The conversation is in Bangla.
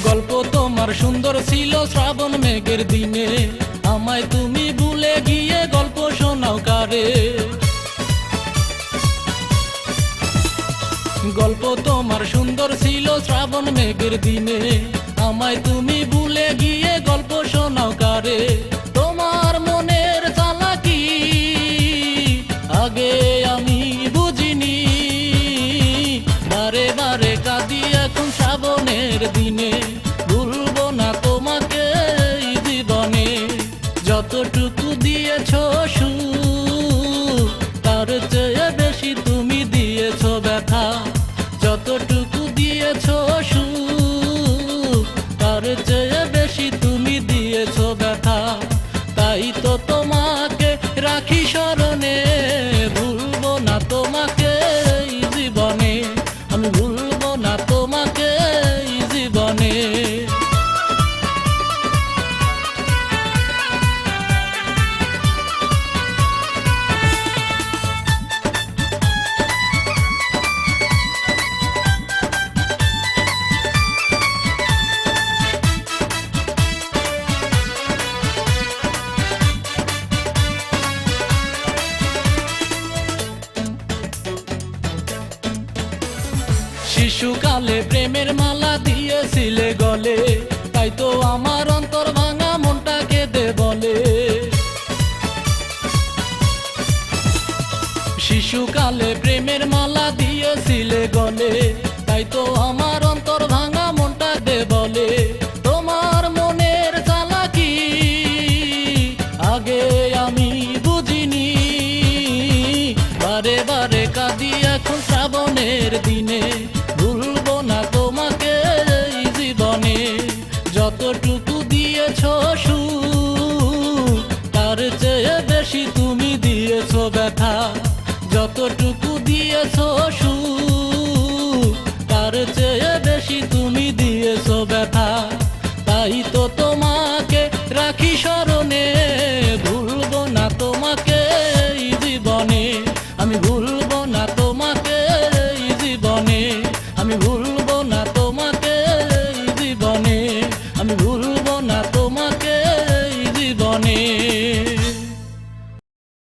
গল্প তোমার সুন্দর ছিল শ্রাবণ মেঘের দিনে, আমায় তুমি ভুলে গিয়ে গল্প শোনাও কারে। গল্প তোমার সুন্দর ছিল শ্রাবণ মেঘের দিনে, আমায় তুমি ভুলে গিয়ে গল্প শোনাও কারে। তোমার মনের চালাকি আগে আমি বুঝিনি, বারে বারে কাঁদি এখন শ্রাবণের দিনে। ভুলবো না তোমাকে এই জীবনে, যতটুকু দিয়েছ সুখ তার চেয়ে বেশি তুমি দিয়েছ ব্যথা। যতটুকু দিয়েছ সুখ তার চেয়ে বেশি তুমি দিয়েছ ব্যথা। তাই তো তোমাকে রাখি স্মরণে, ভুলবো না তোমাকে এই জীবনে, আমি ভুলবো না তোমাকে এই জীবনে। শিশুকালে প্রেমের মালা দিয়েছিলে গলে, তাই তো আমার অন্তর ভাঙা মনটা কেঁদে বলে। শিশুকালে প্রেমের মালা দিয়েছিলে গলে, তাই তো আমার অন্তর ভাঙা মনটা দে বলে। তোমার মনের চালাকি আগে আমি বুঝিনি, বারে বারে কাঁদি এখন শ্রাবণের দিনে। ভুলবো না তোমাকে এই জীবনে, যতটুকু দিয়েছ সুখ তার চেয়ে বেশি তুমি দিয়েছ ব্যথা। যতটুকু দিয়েছ সুখ তার চেয়ে বেশি তুমি দিয়েছ ব্যথা। তাই তো তোমাকে রাখি স্মরণে, ভুলবো না তোমাকে এই জীবনে, আমি ভুলবো না তোমাকে এই জীবনে, আমি ভুলবো না তোমাকে এই জীবনে, আমি ভুল